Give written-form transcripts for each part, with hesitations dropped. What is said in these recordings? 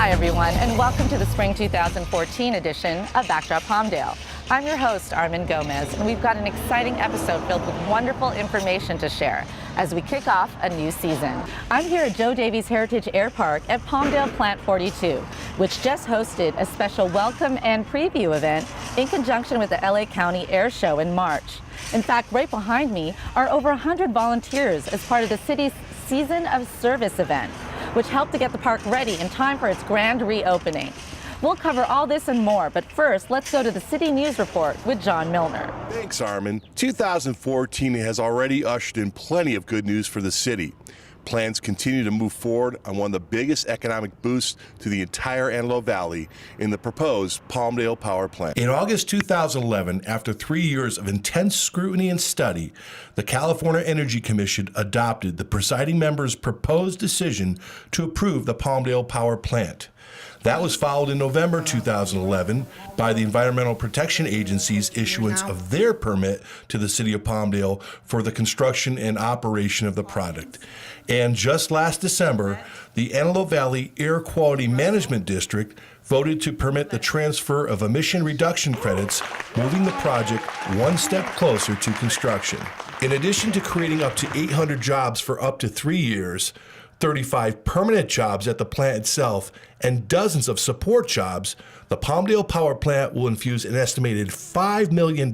Hi everyone, and welcome to the Spring 2014 edition of Backdrop Palmdale. I'm your host, Armin Gomez, and we've got an exciting episode filled with wonderful information to share as we kick off a new season. I'm here at Joe Davies Heritage Air Park at Palmdale Plant 42, which just hosted a special welcome and preview event in conjunction with the LA County Air Show in March. In fact, right behind me are over 100 volunteers as part of the city's Season of Service event, which helped to get the park ready in time for its grand reopening. We'll cover all this and more, but first, let's go to the City News Report with John Milner. Thanks, Armin. 2014 has already ushered in plenty of good news for the city. Plans continue to move forward on one of the biggest economic boosts to the entire Antelope Valley in the proposed Palmdale Power Plant. In August 2011, after 3 years of intense scrutiny and study, the California Energy Commission adopted the presiding member's proposed decision to approve the Palmdale Power Plant. That was followed in November 2011 by the Environmental Protection Agency's issuance of their permit to the City of Palmdale for the construction and operation of the product. And just last December, the Antelope Valley Air Quality Management District voted to permit the transfer of emission reduction credits, moving the project one step closer to construction. In addition to creating up to 800 jobs for up to 3 years, 35 permanent jobs at the plant itself, and dozens of support jobs, the Palmdale Power Plant will infuse an estimated $5 million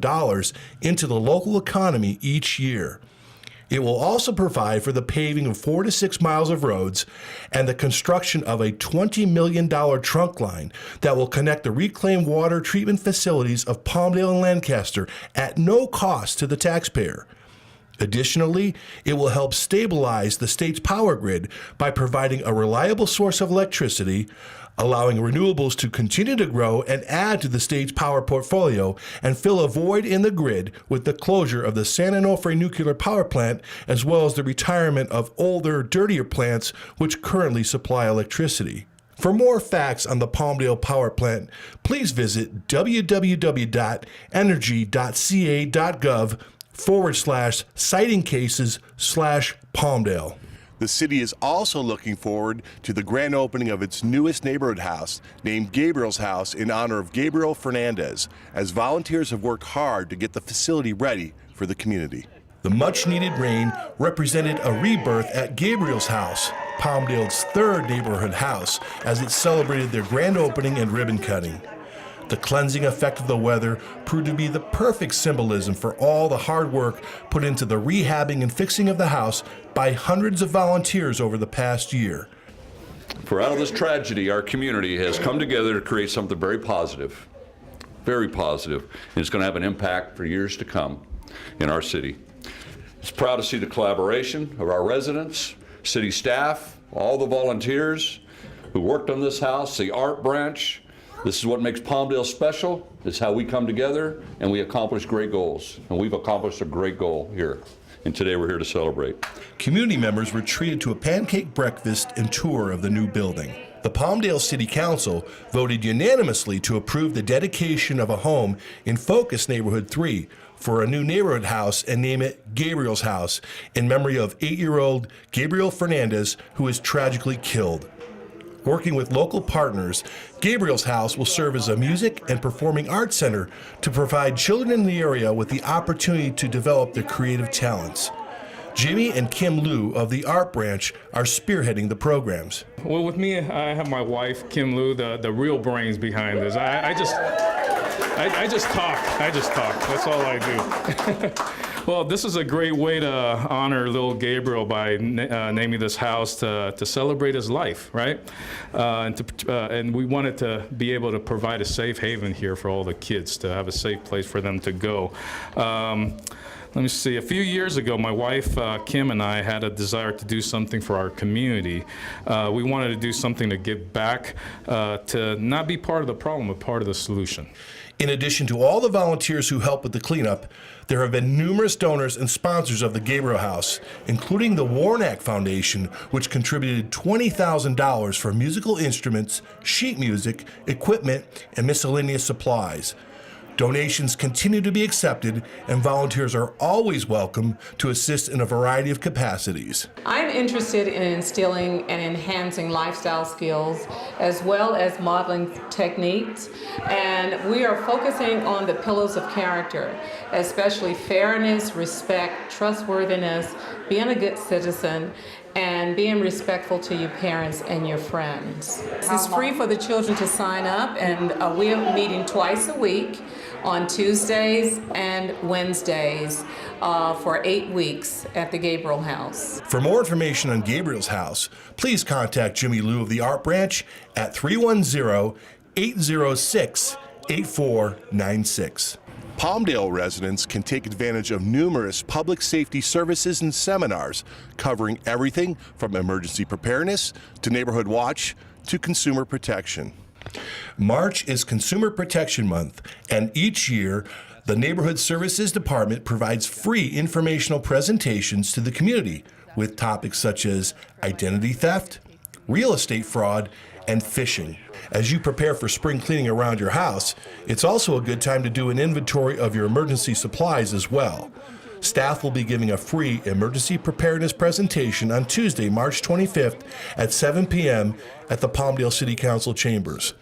into the local economy each year. It will also provide for the paving of 4 to 6 miles of roads and the construction of a $20 million trunk line that will connect the reclaimed water treatment facilities of Palmdale and Lancaster at no cost to the taxpayer. Additionally, it will help stabilize the state's power grid by providing a reliable source of electricity, allowing renewables to continue to grow and add to the state's power portfolio, and fill a void in the grid with the closure of the San Onofre nuclear power plant, as well as the retirement of older, dirtier plants which currently supply electricity. For more facts on the Palmdale Power Plant, please visit www.energy.ca.gov/citing cases/Palmdale. The city is also looking forward to the grand opening of its newest neighborhood house, named Gabriel's House, in honor of Gabriel Fernandez, as volunteers have worked hard to get the facility ready for the community. The much-needed rain represented a rebirth at Gabriel's House, Palmdale's third neighborhood house, as it celebrated their grand opening and ribbon cutting. The cleansing effect of the weather proved to be the perfect symbolism for all the hard work put into the rehabbing and fixing of the house by hundreds of volunteers over the past year. For out of this tragedy, our community has come together to create something very positive, and it's going to have an impact for years to come in our city. It's proud to see the collaboration of our residents, city staff, all the volunteers who worked on this house, the art branch. This is what makes Palmdale special. It's how we come together and we accomplish great goals. And we've accomplished a great goal here. And today we're here to celebrate. Community members were treated to a pancake breakfast and tour of the new building. The Palmdale City Council voted unanimously to approve the dedication of a home in Focus Neighborhood 3 for a new neighborhood house and name it Gabriel's House in memory of 8-year-old Gabriel Fernandez, who was tragically killed. Working with local partners, Gabriel's House will serve as a music and performing arts center to provide children in the area with the opportunity to develop their creative talents. Jimmy and Kim Liu of the art branch are spearheading the programs. Well, with me, I have my wife, Kim Liu, the real brains behind this. I just talk. That's all I do. Well, this is a great way to honor little Gabriel by naming this house to celebrate his life, right? And we wanted to be able to provide a safe haven here for all the kids, to have a safe place for them to go. Let me see, a few years ago, my wife, Kim, and I had a desire to do something for our community. We wanted to do something to give back, to not be part of the problem, but part of the solution. In addition to all the volunteers who help with the cleanup, there have been numerous donors and sponsors of the Gabriel House, including the Warnack Foundation, which contributed $20,000 for musical instruments, sheet music, equipment, and miscellaneous supplies. Donations continue to be accepted, and volunteers are always welcome to assist in a variety of capacities. I'm interested in instilling and enhancing lifestyle skills as well as modeling techniques, and we are focusing on the pillars of character, especially fairness, respect, trustworthiness, being a good citizen, and being respectful to your parents and your friends. It's free for the children to sign up, and we are meeting twice a week on Tuesdays and Wednesdays for 8 weeks at the Gabriel House. For more information on Gabriel's House, please contact Jimmy Liu of the Art Branch at 310-806-8496. Palmdale residents can take advantage of numerous public safety services and seminars covering everything from emergency preparedness to neighborhood watch to consumer protection. March is Consumer Protection Month, and each year, the Neighborhood Services Department provides free informational presentations to the community with topics such as identity theft, real estate fraud, and phishing. As you prepare for spring cleaning around your house, it's also a good time to do an inventory of your emergency supplies as well. Staff will be giving a free emergency preparedness presentation on Tuesday, March 25th at 7 p.m. at the Palmdale City Council chambers.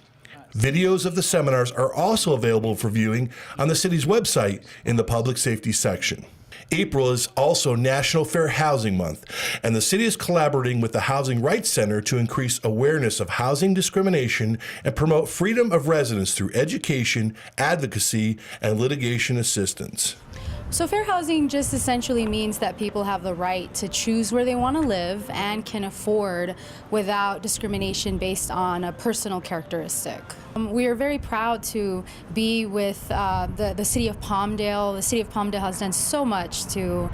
Videos of the seminars are also available for viewing on the city's website in the public safety section. April is also National Fair Housing Month, and the city is collaborating with the Housing Rights Center to increase awareness of housing discrimination and promote freedom of residence through education, advocacy, and litigation assistance. So fair housing just essentially means that people have the right to choose where they want to live and can afford without discrimination based on a personal characteristic. We are very proud to be with the City of Palmdale. The City of Palmdale has done so much to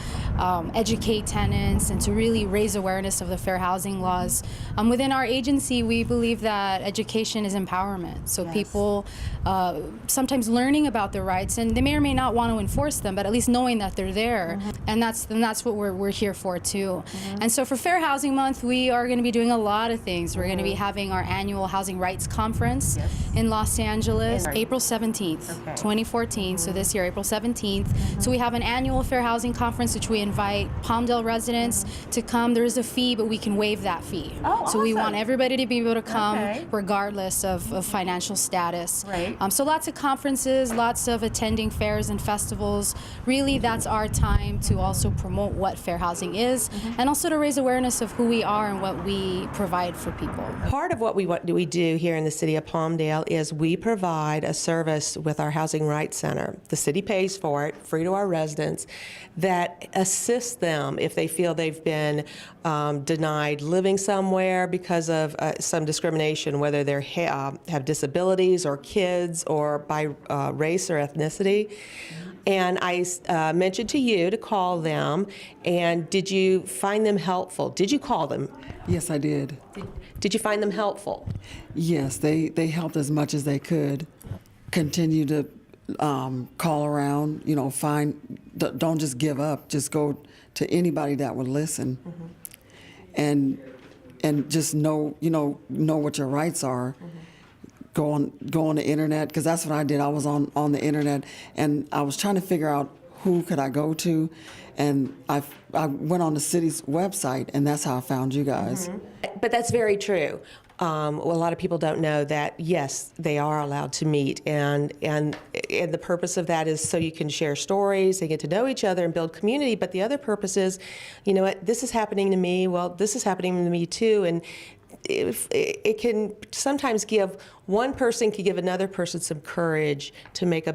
educate tenants and to really raise awareness of the fair housing laws. Within our agency, we believe that education is empowerment. So yes. People sometimes learning about their rights, and they may or may not want to enforce them, but at least knowing that they're there. Mm-hmm. And that's what we're here for too. Mm-hmm. And so for Fair Housing Month, we are going to be doing a lot of things. We're going to be having our annual Housing Rights Conference. Yes. In Los Angeles, April 17th, 2014, so this year, April 17th. So we have an annual Fair Housing Conference, which we invite Palmdale residents to come. There is a fee, but we can waive that fee. Oh, so we want everybody to be able to come regardless of financial status. Right. So lots of conferences, lots of attending fairs and festivals. Really, that's our time to also promote what fair housing is and also to raise awareness of who we are and what we provide for people. Part of what we do here in the City of Palmdale is we provide a service with our Housing Rights Center. The city pays for it, free to our residents, that assists them if they feel they've been denied living somewhere because of some discrimination, whether they have disabilities or kids or by race or ethnicity. And I mentioned to you to call them, and did you find them helpful? Did you call them? Yes, I did. Did you find them helpful? Yes, they helped as much as they could. Continue to call around, don't just give up. Just go to anybody that would listen. And just know what your rights are. Go on the internet, because that's what I did. I was on the internet, and I was trying to figure out who could I go to, and I went on the city's website, and that's how I found you guys. But that's very true. A lot of people don't know that, yes, they are allowed to meet, and the purpose of that is so you can share stories and get to know each other and build community. But the other purpose is, what, this is happening to me, well, this is happening to me too, and it can sometimes give one person can give another person some courage to make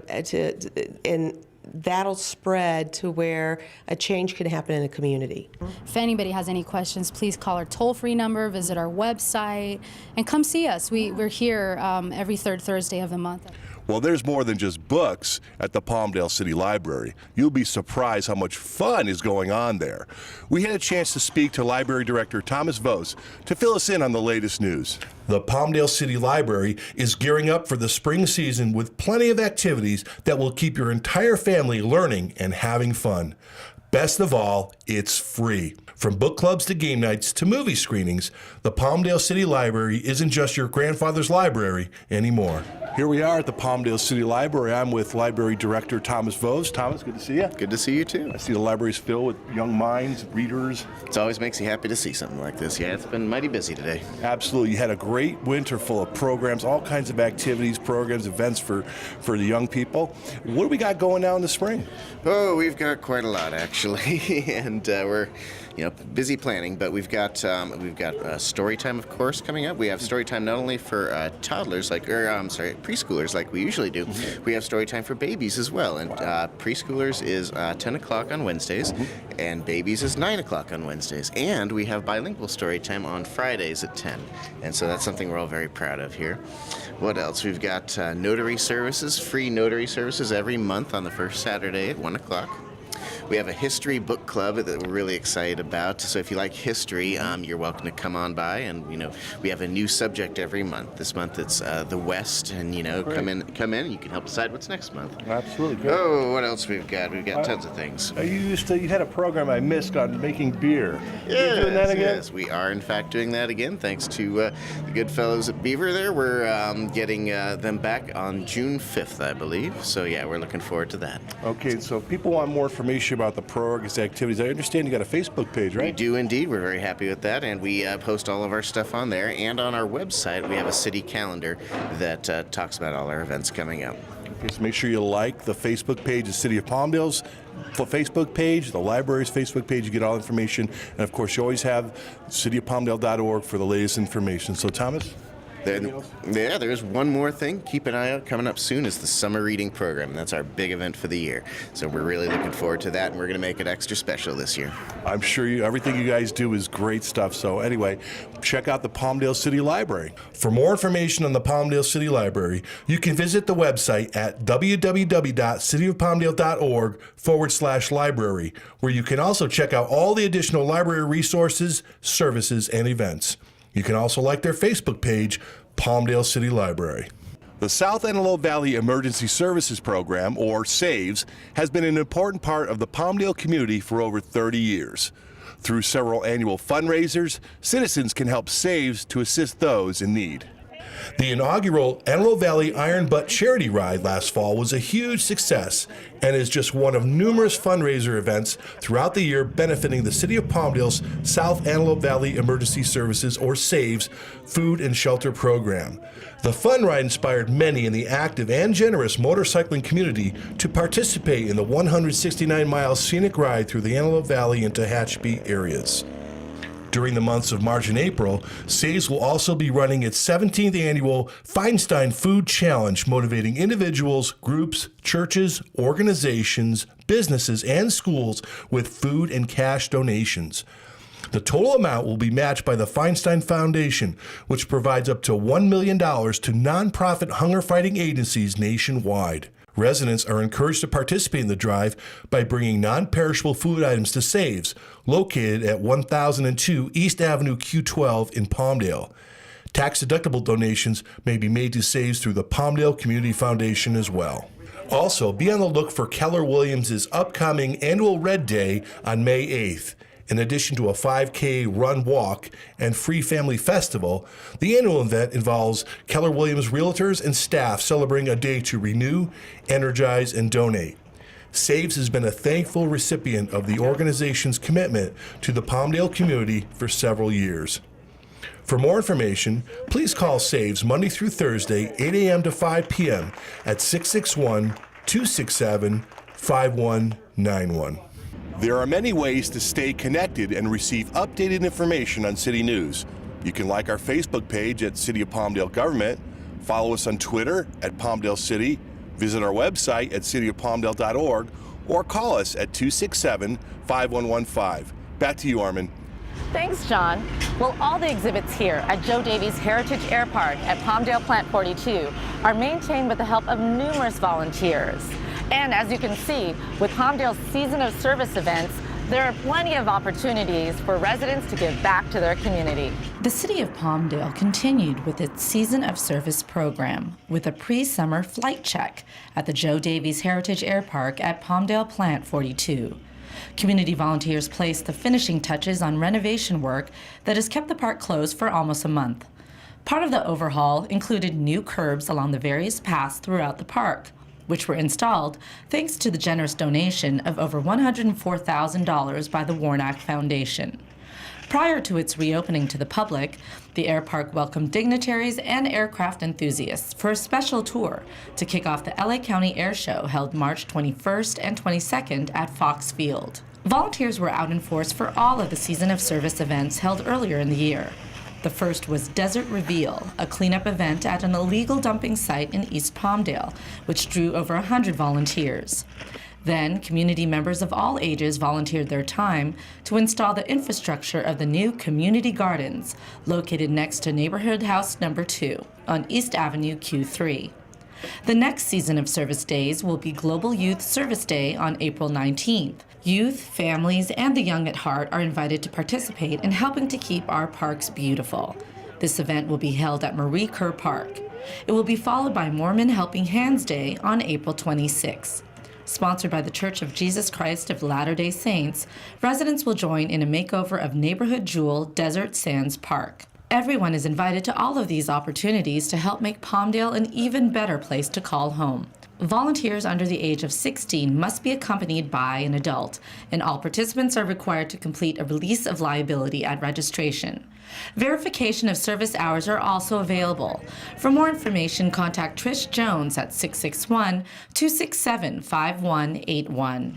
and that'll spread to where a change can happen in a community. If anybody has any questions, please call our toll-free number, visit our website, and come see us. We're here every third Thursday of the month. Well, there's more than just books at the Palmdale City Library. You'll be surprised how much fun is going on there. We had a chance to speak to Library Director Thomas Vos to fill us in on the latest news. The Palmdale City Library is gearing up for the spring season with plenty of activities that will keep your entire family learning and having fun. Best of all, it's free. From book clubs to game nights to movie screenings, the Palmdale City Library isn't just your grandfather's library anymore. Here we are at the Palmdale City Library. I'm with Library Director Thomas Vose. Thomas, good to see you. Good to see you too. I see the library's filled with young minds, readers. It always makes you happy to see something like this. Yeah, it's been mighty busy today. Absolutely. You had a great winter full of programs, all kinds of activities, programs, events for the young people. What do we got going now in the spring? Oh, we've got quite a lot actually, and we're busy planning. But we've got story time, of course, coming up. We have story time not only for toddlers, preschoolers, like we usually do. We have story time for babies as well, and preschoolers is 10 o'clock on Wednesdays, and babies is 9 o'clock on Wednesdays. And we have bilingual story time on Fridays at 10, and so that's something we're all very proud of here. What else? We've got notary services, free notary services every month on the first Saturday at 1 o'clock. We have a history book club that we're really excited about. So if you like history, you're welcome to come on by. And we have a new subject every month. This month it's the West, and come in, and you can help decide what's next month. Absolutely. Good. Oh, what else we've got? We've got tons of things. You had a program I missed on making beer. Yes, are you doing that again? Yes, we are in fact doing that again. Thanks to the good fellows at Beaver. There, we're getting them back on June 5th, I believe. So yeah, we're looking forward to that. Okay, so if people want more information about the programs, activities, I understand you got a Facebook page, right? We do indeed. We're very happy with that, and we post all of our stuff on there. And on our website, we have a city calendar that talks about all our events coming up. Okay, so make sure you like the Facebook page, the City of Palmdale's Facebook page, the library's Facebook page. You get all information, and of course, you always have cityofpalmdale.org for the latest information. So, Thomas? There's one more thing. Keep an eye out. Coming up soon is the summer reading program. That's our big event for the year. So we're really looking forward to that, and we're going to make it extra special this year. I'm sure everything you guys do is great stuff. So anyway, check out the Palmdale City Library. For more information on the Palmdale City Library, you can visit the website at www.cityofpalmdale.org/library, where you can also check out all the additional library resources, services, and events. You can also like their Facebook page, Palmdale City Library. The South Antelope Valley Emergency Services Program, or SAVES, has been an important part of the Palmdale community for over 30 years. Through several annual fundraisers, citizens can help SAVES to assist those in need. The inaugural Antelope Valley Iron Butt Charity Ride last fall was a huge success and is just one of numerous fundraiser events throughout the year benefiting the City of Palmdale's South Antelope Valley Emergency Services, or SAVES, food and shelter program. The fun ride inspired many in the active and generous motorcycling community to participate in the 169-mile scenic ride through the Antelope Valley and Tehachapi areas. During the months of March and April, SAVES will also be running its 17th annual Feinstein Food Challenge, motivating individuals, groups, churches, organizations, businesses, and schools with food and cash donations. The total amount will be matched by the Feinstein Foundation, which provides up to $1 million to nonprofit hunger-fighting agencies nationwide. Residents are encouraged to participate in the drive by bringing non-perishable food items to SAVES, located at 1002 East Avenue Q12 in Palmdale. Tax-deductible donations may be made to SAVES through the Palmdale Community Foundation as well. Also, be on the look for Keller Williams' upcoming annual Red Day on May 8th. In addition to a 5K run-walk and free family festival, the annual event involves Keller Williams realtors and staff celebrating a day to renew, energize, and donate. SAVES has been a thankful recipient of the organization's commitment to the Palmdale community for several years. For more information, please call SAVES Monday through Thursday, 8 a.m. to 5 p.m. at 661-267-5191. There are many ways to stay connected and receive updated information on city news. You can like our Facebook page at City of Palmdale Government, follow us on Twitter at Palmdale City, visit our website at cityofpalmdale.org, or call us at 267-5115. Back to you, Armin. Thanks, John. Well, all the exhibits here at Joe Davies Heritage Air Park at Palmdale Plant 42 are maintained with the help of numerous volunteers. And as you can see, with Palmdale's Season of Service events, there are plenty of opportunities for residents to give back to their community. The City of Palmdale continued with its Season of Service program with a pre-summer flight check at the Joe Davies Heritage Air Park at Palmdale Plant 42. Community volunteers placed the finishing touches on renovation work that has kept the park closed for almost a month. Part of the overhaul included new curbs along the various paths throughout the park, which were installed thanks to the generous donation of over $104,000 by the Warnock Foundation. Prior to its reopening to the public, the air park welcomed dignitaries and aircraft enthusiasts for a special tour to kick off the LA County Air Show held March 21st and 22nd at Fox Field. Volunteers were out in force for all of the season of service events held earlier in the year. The first was Desert Reveal, a cleanup event at an illegal dumping site in East Palmdale, which drew over 100 volunteers. Then, community members of all ages volunteered their time to install the infrastructure of the new community gardens located next to Neighborhood House Number 2 on East Avenue Q3. The next season of service days will be Global Youth Service Day on April 19th. Youth, families, and the young at heart are invited to participate in helping to keep our parks beautiful. This event will be held at Marie Kerr Park. It will be followed by Mormon Helping Hands Day on April 26th. Sponsored by the Church of Jesus Christ of Latter-day Saints, residents will join in a makeover of neighborhood jewel Desert Sands Park. Everyone is invited to all of these opportunities to help make Palmdale an even better place to call home. Volunteers under the age of 16 must be accompanied by an adult, and all participants are required to complete a release of liability at registration. Verification of service hours are also available. For more information, contact Trish Jones at 661-267-5181.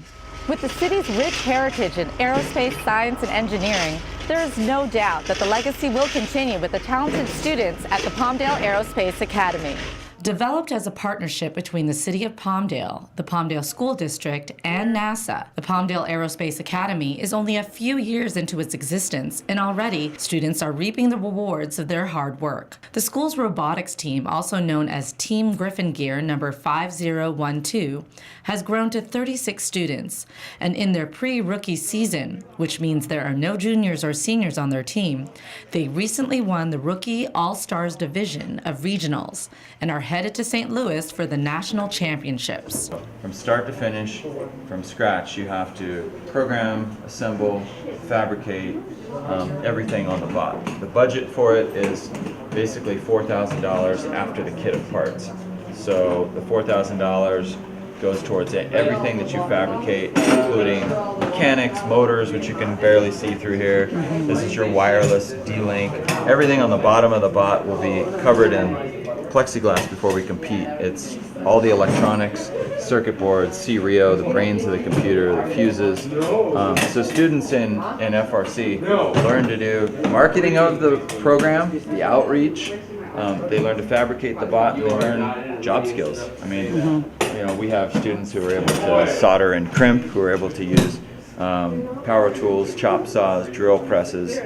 With the city's rich heritage in aerospace, science, and engineering, there is no doubt that the legacy will continue with the talented students at the Palmdale Aerospace Academy. Developed as a partnership between the City of Palmdale, the Palmdale School District, and NASA, the Palmdale Aerospace Academy is only a few years into its existence, and already students are reaping the rewards of their hard work. The school's robotics team, also known as Team Griffin Gear number 5012, has grown to 36 students, and in their pre-rookie season, which means there are no juniors or seniors on their team, they recently won the Rookie All-Stars Division of Regionals and are headed to St. Louis for the national championships. From start to finish, from scratch, you have to program, assemble, fabricate everything on the bot. The budget for it is basically $4,000 after the kit of parts. So the $4,000 goes towards everything that you fabricate, including mechanics, motors, which you can barely see through here. This is your wireless D-Link. Everything on the bottom of the bot will be covered in plexiglass before we compete. It's all the electronics, circuit boards, C-RIO, the brains of the computer, the fuses. So students in FRC learn to do marketing of the program, the outreach. They learn to fabricate the bot, and they learn job skills. I mean, you know, we have students who are able to solder and crimp, who are able to use power tools, chop saws, drill presses.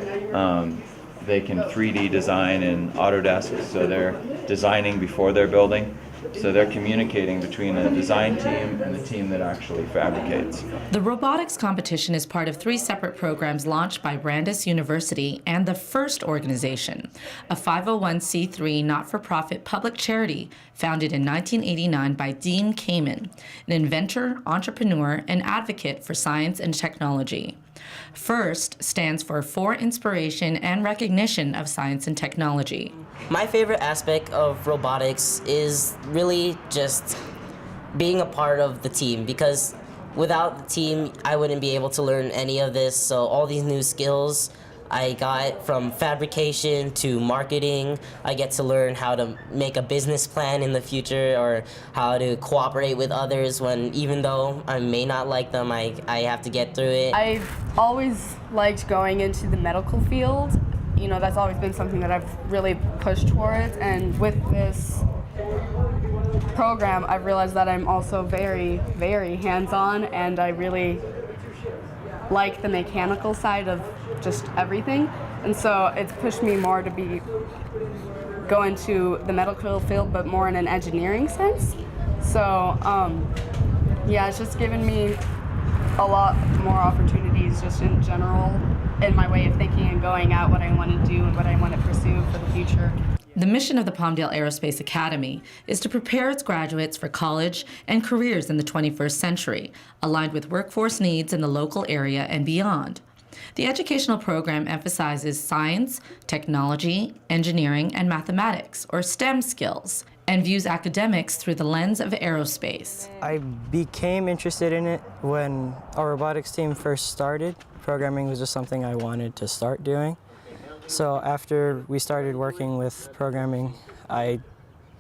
They can 3D design in Autodesk, so they're designing before they're building. So they're communicating between the design team and the team that actually fabricates. The robotics competition is part of 3 separate programs launched by Brandeis University and the FIRST organization, a 501c3 not-for-profit public charity founded in 1989 by Dean Kamen, an inventor, entrepreneur, and advocate for science and technology. FIRST stands for Inspiration and Recognition of Science and Technology. My favorite aspect of robotics is really just being a part of the team, because without the team, I wouldn't be able to learn any of this. So all these new skills I got, from fabrication to marketing, I get to learn how to make a business plan in the future, or how to cooperate with others when, even though I may not like them, I have to get through it. I've always liked going into the medical field. You know, that's always been something that I've really pushed towards, and with this program, I've realized that I'm also very, very hands-on, and I really like the mechanical side of just everything, and so it's pushed me more to go into the medical field, but more in an engineering sense. So yeah, it's just given me a lot more opportunities just in general in my way of thinking and going out what I want to do and what I want to pursue for the future. The mission of the Palmdale Aerospace Academy is to prepare its graduates for college and careers in the 21st century, aligned with workforce needs in the local area and beyond. The educational program emphasizes science, technology, engineering, and mathematics, or STEM skills, and views academics through the lens of aerospace. I became interested in it when our robotics team first started. Programming was just something I wanted to start doing. So after we started working with programming, I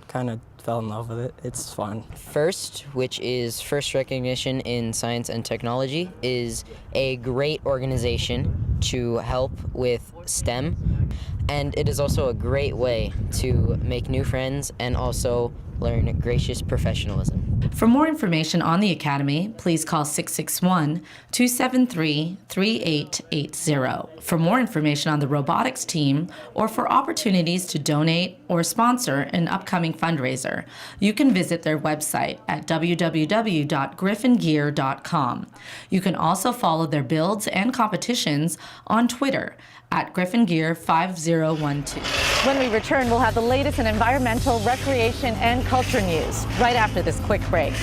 kind of fell in love with it. It's fun. FIRST, which is First Recognition in Science and Technology, is a great organization to help with STEM, and it is also a great way to make new friends and also learn gracious professionalism. For more information on the Academy, please call 661-273-3880. For more information on the robotics team or for opportunities to donate or sponsor an upcoming fundraiser, you can visit their website at www.griffingear.com. You can also follow their builds and competitions on Twitter at GriffinGear5012. When we return, we'll have the latest in environmental, recreation, and culture news right after this quick break.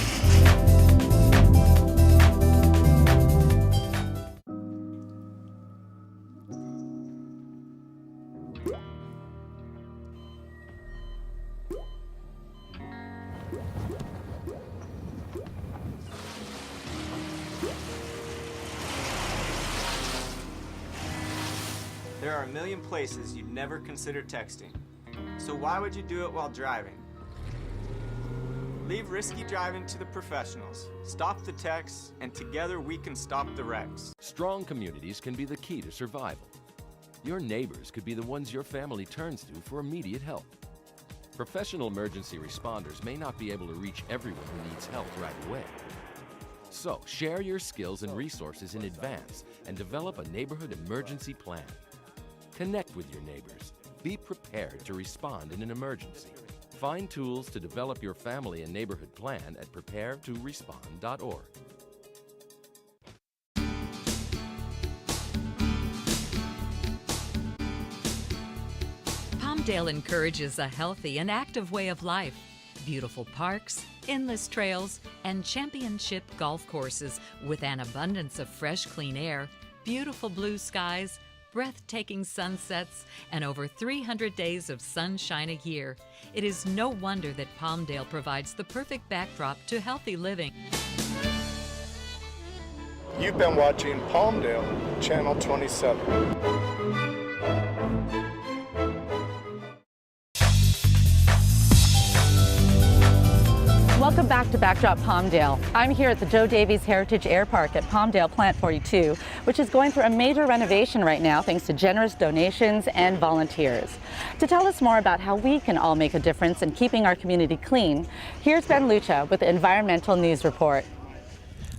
There are a million places you'd never consider texting. So why would you do it while driving? Leave risky driving to the professionals. Stop the texts, and together we can stop the wrecks. Strong communities can be the key to survival. Your neighbors could be the ones your family turns to for immediate help. Professional emergency responders may not be able to reach everyone who needs help right away. So, share your skills and resources in advance and develop a neighborhood emergency plan. Connect with your neighbors. Be prepared to respond in an emergency. Find tools to develop your family and neighborhood plan at preparetorespond.org. Palmdale encourages a healthy and active way of life. Beautiful parks, endless trails, and championship golf courses with an abundance of fresh, clean air, beautiful blue skies, breathtaking sunsets, and over 300 days of sunshine a year. It is no wonder that Palmdale provides the perfect backdrop to healthy living. You've been watching Palmdale, Channel 27. Welcome back to Backdrop Palmdale. I'm here at the Joe Davies Heritage Air Park at Palmdale Plant 42, which is going through a major renovation right now thanks to generous donations and volunteers. To tell us more about how we can all make a difference in keeping our community clean, here's Ben Lucha with the Environmental News Report.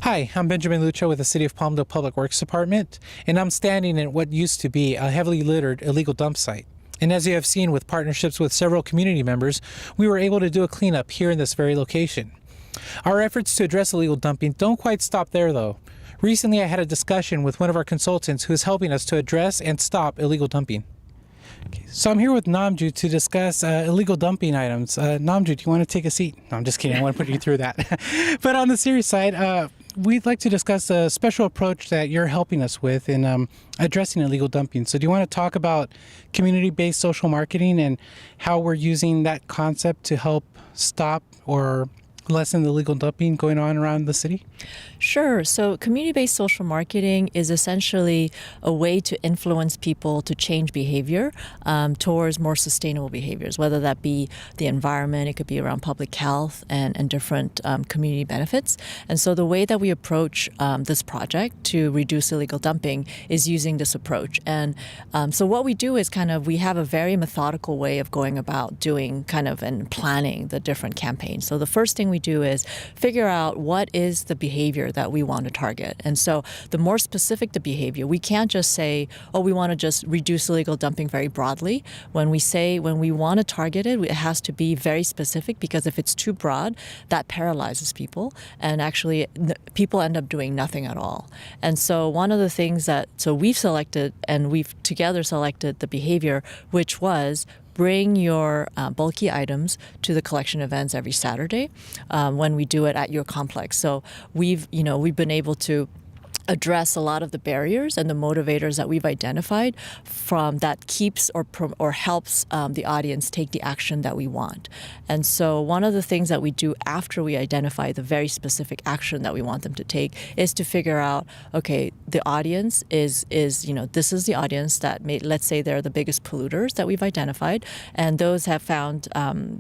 Hi, I'm Benjamin Lucha with the City of Palmdale Public Works Department, and I'm standing in what used to be a heavily littered illegal dump site. And as you have seen with partnerships with several community members, we were able to do a cleanup here in this very location. Our efforts to address illegal dumping don't quite stop there though. Recently I had a discussion with one of our consultants who is helping us to address and stop illegal dumping. Okay, so I'm here with Namju to discuss illegal dumping items. Namju, do you want to take a seat? No, I'm just kidding, I want to put you through that. But on the serious side, we'd like to discuss a special approach that you're helping us with in addressing illegal dumping. So do you want to talk about community-based social marketing and how we're using that concept to help stop or lessen the illegal dumping going on around the city? Sure. So community-based social marketing is essentially a way to influence people to change behavior towards more sustainable behaviors, whether that be the environment, it could be around public health and different community benefits. And so the way that we approach this project to reduce illegal dumping is using this approach. And so what we do is we have a very methodical way of going about doing and planning the different campaigns. So the first thing we do is figure out what is the behavior that we want to target. And so the more specific the behavior, we can't just say, oh, we want to just reduce illegal dumping very broadly. When we want to target it, it has to be very specific, because if it's too broad, that paralyzes people, and actually people end up doing nothing at all. And so one of the things we've selected, and we've together selected the behavior, which was bring your bulky items to the collection events every Saturday when we do it at your complex. So we've been able to address a lot of the barriers and the motivators that we've identified from that keeps or helps the audience take the action that we want. And so one of the things that we do after we identify the very specific action that we want them to take is to figure out, okay, the audience is this is the audience that let's say they're the biggest polluters that we've identified, and those have found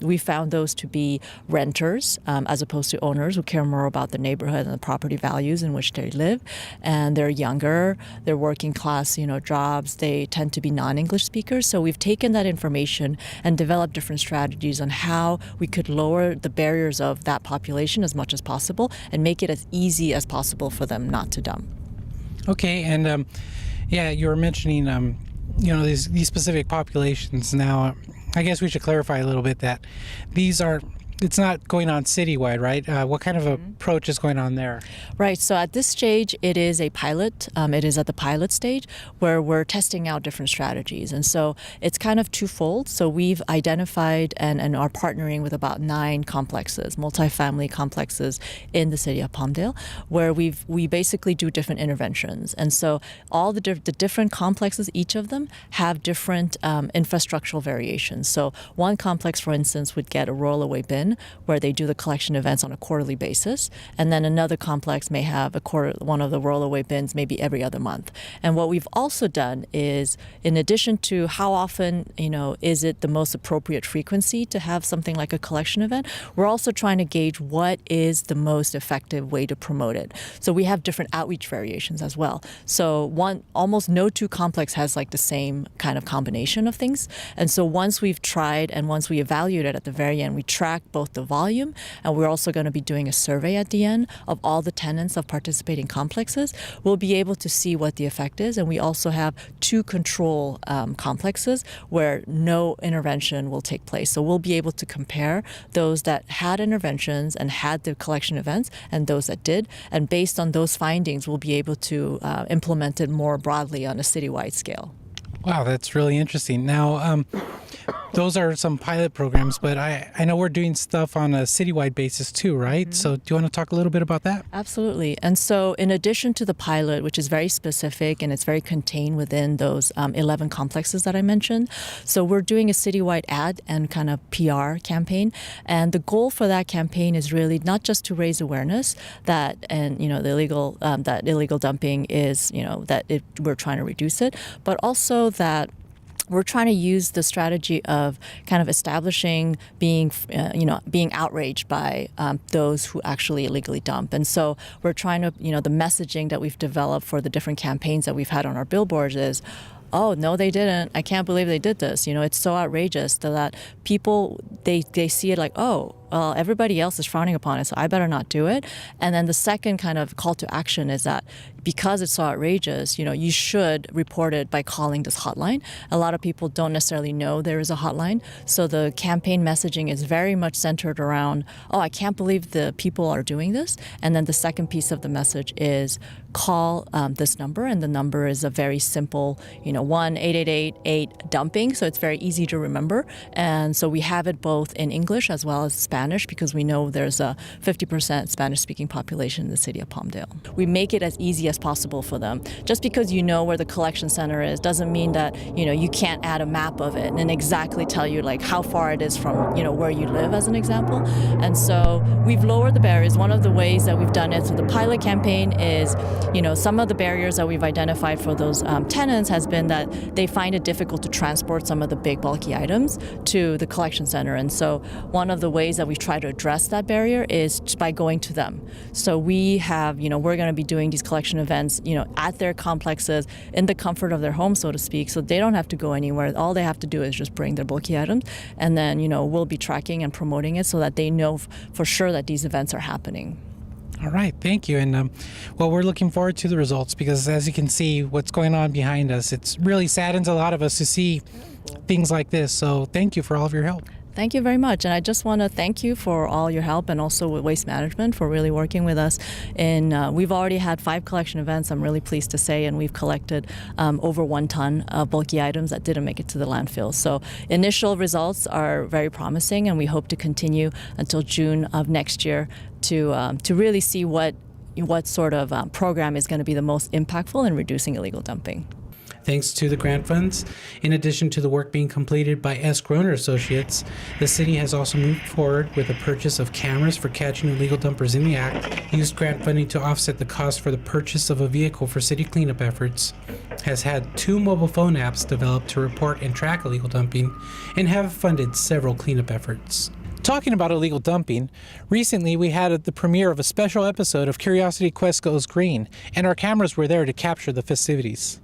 we found those to be renters as opposed to owners who care more about the neighborhood and the property values in which they live. And they're younger, they're working class, jobs, they tend to be non-English speakers. So we've taken that information and developed different strategies on how we could lower the barriers of that population as much as possible and make it as easy as possible for them not to dump. Okay, and you were mentioning, these specific populations. Now, I guess we should clarify a little bit that it's not going on citywide, right? What kind of approach is going on there? Right. So at this stage, it is a pilot. It is at the pilot stage where we're testing out different strategies. And so it's kind of twofold. So we've identified and are partnering with about 9 complexes, multifamily complexes in the city of Palmdale, where we basically do different interventions. And so all the different complexes, each of them have different infrastructural variations. So one complex, for instance, would get a roll-away bin where they do the collection events on a quarterly basis, and then another complex may have one of the rollaway bins maybe every other month. And what we've also done is, in addition to how often is it the most appropriate frequency to have something like a collection event, we're also trying to gauge what is the most effective way to promote it. So we have different outreach variations as well. So almost no two complex has like the same kind of combination of things. And so once we've tried and once we evaluate it at the very end, we track both the volume, and we're also going to be doing a survey at the end of all the tenants of participating complexes. We'll be able to see what the effect is, and we also have 2 control complexes where no intervention will take place. So we'll be able to compare those that had interventions and had the collection events and those that did, and based on those findings, we'll be able to implement it more broadly on a citywide scale. Wow, that's really interesting. Now, those are some pilot programs, but I know we're doing stuff on a citywide basis too, right? Mm-hmm. So do you want to talk a little bit about that? Absolutely. And so in addition to the pilot, which is very specific and it's very contained within those 11 complexes that I mentioned, so we're doing a citywide ad and kind of PR campaign. And the goal for that campaign is really not just to raise awareness that that illegal dumping is, we're trying to reduce it, but also that we're trying to use the strategy of kind of establishing being outraged by those who actually illegally dump. And so we're trying to, the messaging that we've developed for the different campaigns that we've had on our billboards is, oh, no, they didn't. I can't believe they did this. It's so outrageous that people, they see it like, oh, well, everybody else is frowning upon it, so I better not do it. And then the second kind of call to action is that because it's so outrageous, you should report it by calling this hotline. A lot of people don't necessarily know there is a hotline. So the campaign messaging is very much centered around, oh, I can't believe the people are doing this. And then the second piece of the message is call this number. And the number is a very simple, 1-888-8-dumping. So it's very easy to remember. And so we have it both in English as well as Spanish, because we know there's a 50% Spanish-speaking population in the city of Palmdale. We make it as easy as possible for them. Just because you know where the collection center is doesn't mean that you can't add a map of it and exactly tell you like how far it is from where you live, as an example. And so we've lowered the barriers. One of the ways that we've done it through the pilot campaign is some of the barriers that we've identified for those tenants has been that they find it difficult to transport some of the big bulky items to the collection center. And so one of the ways that we try to address that barrier is by going to them. So we have, we're going to be doing these collection events, at their complexes in the comfort of their home, so to speak. So they don't have to go anywhere. All they have to do is just bring their bulky items, and then, we'll be tracking and promoting it so that they know for sure that these events are happening. All right, thank you. And we're looking forward to the results, because as you can see what's going on behind us, it really saddens a lot of us to see things like this. So thank you for all of your help. Thank you very much. And I just want to thank you for all your help, and also with Waste Management for really working with us. We've already had 5 collection events, I'm really pleased to say, and we've collected over 1 ton of bulky items that didn't make it to the landfill. So initial results are very promising, and we hope to continue until June of next year to really see what what sort of program is going to be the most impactful in reducing illegal dumping. Thanks to the grant funds, in addition to the work being completed by S. Groner Associates, the city has also moved forward with the purchase of cameras for catching illegal dumpers in the act, used grant funding to offset the cost for the purchase of a vehicle for city cleanup efforts, has had 2 mobile phone apps developed to report and track illegal dumping, and have funded several cleanup efforts. Talking about illegal dumping, recently we had the premiere of a special episode of Curiosity Quest Goes Green, and our cameras were there to capture the festivities.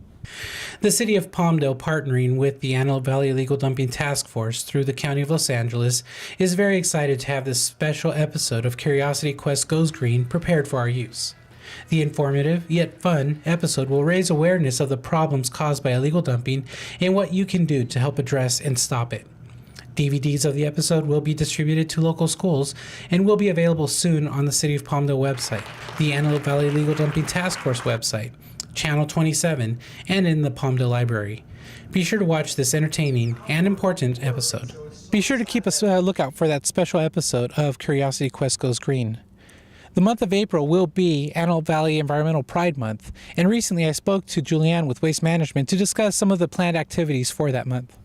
The City of Palmdale, partnering with the Antelope Valley Illegal Dumping Task Force through the County of Los Angeles, is very excited to have this special episode of Curiosity Quest Goes Green prepared for our use. The informative, yet fun, episode will raise awareness of the problems caused by illegal dumping and what you can do to help address and stop it. DVDs of the episode will be distributed to local schools and will be available soon on the City of Palmdale website, the Antelope Valley Illegal Dumping Task Force website, Channel 27, and in the Palmdale Library. Be sure to watch this entertaining and important episode. Be sure to keep a lookout for that special episode of Curiosity Quest Goes Green. The month of April will be Antelope Valley Environmental Pride Month, and recently I spoke to Julianne with Waste Management to discuss some of the planned activities for that month.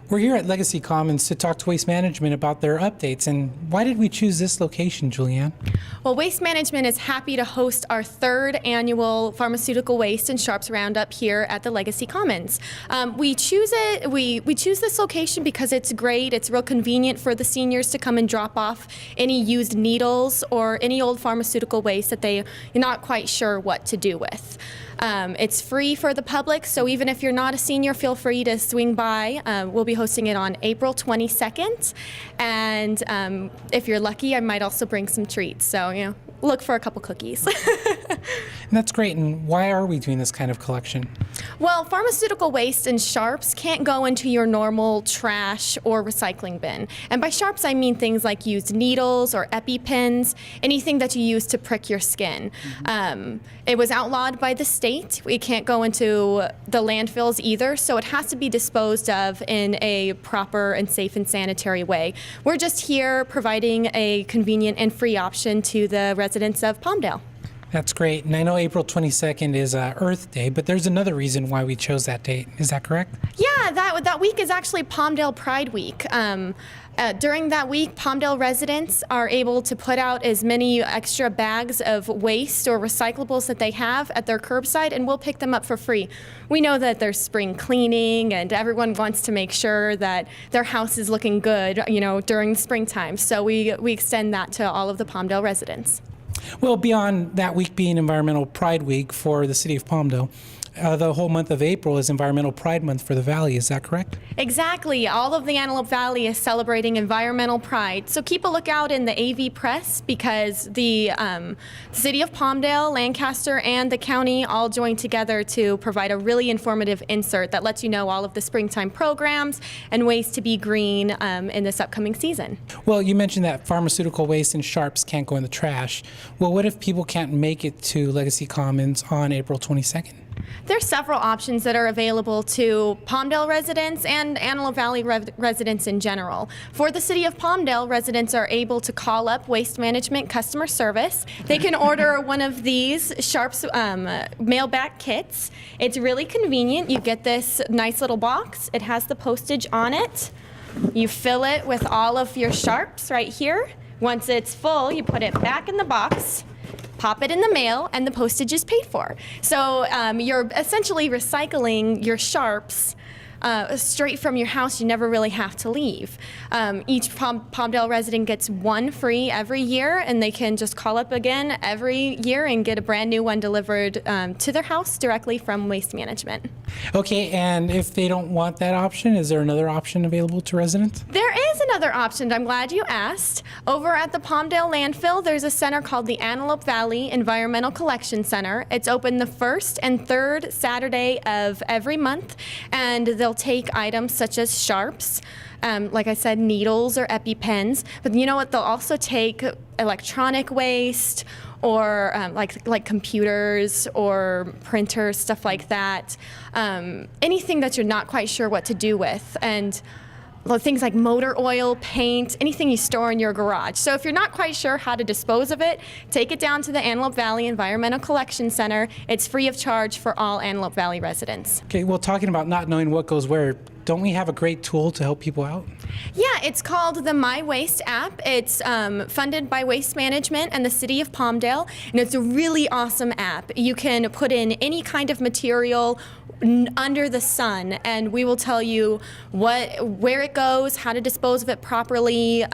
We're here at Legacy Commons to talk to Waste Management about their updates, and why did we choose this location, Julianne? Well, Waste Management is happy to host our 3rd annual Pharmaceutical Waste and Sharps Roundup here at the Legacy Commons. We choose this location because it's great. It's real convenient for the seniors to come and drop off any used needles or any old pharmaceutical waste that they're not quite sure what to do with. It's free for the public, so even if you're not a senior, feel free to swing by. We'll be hosting it on April 22nd, and if you're lucky, I might also bring some treats, so look for a couple cookies. And that's great, and why are we doing this kind of collection? Well, pharmaceutical waste and sharps can't go into your normal trash or recycling bin. And by sharps, I mean things like used needles or EpiPens, anything that you use to prick your skin. It was outlawed by the state. We can't go into the landfills either, so it has to be disposed of in a proper and safe and sanitary way. We're just here providing a convenient and free option to the residents of Palmdale. That's great, and I know April 22nd is Earth Day, but there's another reason why we chose that date. Is that correct? Yeah, that week is actually Palmdale Pride Week. During that week, Palmdale residents are able to put out as many extra bags of waste or recyclables that they have at their curbside, and we'll pick them up for free. We know that there's spring cleaning, and everyone wants to make sure that their house is looking good, during the springtime. So we extend that to all of the Palmdale residents. Well, beyond that week being Environmental Pride Week for the City of Palmdale, the whole month of April is Environmental Pride Month for the Valley. Is that correct? Exactly. All of the Antelope Valley is celebrating environmental pride. So keep a lookout in the AV press because the City of Palmdale, Lancaster, and the county all joined together to provide a really informative insert that lets you know all of the springtime programs and ways to be green in this upcoming season. Well, you mentioned that pharmaceutical waste and sharps can't go in the trash. Well, what if people can't make it to Legacy Commons on April 22nd? There's several options that are available to Palmdale residents and Antelope Valley residents in general. For the City of Palmdale, residents are able to call up Waste Management customer service. They can order one of these Sharps mail-back kits. It's really convenient. You get this nice little box. It has the postage on it. You fill it with all of your Sharps right here. Once it's full, you put it back in the box, pop it in the mail, and the postage is paid for. So you're essentially recycling your sharps straight from your house. You never really have to leave. Each Palmdale resident gets one free every year, and they can just call up again every year and get a brand new one delivered to their house directly from Waste Management. Okay, and if they don't want that option, is there another option available to residents? There is another option. I'm glad you asked. Over at the Palmdale landfill, there's a center called the Antelope Valley Environmental Collection Center. It's open the first and third Saturday of every month, and they'll take items such as sharps, like I said, needles or EpiPens, but you know what? They'll also take electronic waste or like computers or printers, stuff like that. Anything that you're not quite sure what to do with. And things like motor oil, paint, anything you store in your garage. So if you're not quite sure how to dispose of it, take it down to the Antelope Valley Environmental Collection Center. It's free of charge for all Antelope Valley residents. Okay, well, talking about not knowing what goes where, don't we have a great tool to help people out? Yeah, it's called the My Waste app. It's funded by Waste Management and the City of Palmdale, and it's a really awesome app. You can put in any kind of material under the sun, and we will tell you where it goes, how to dispose of it properly,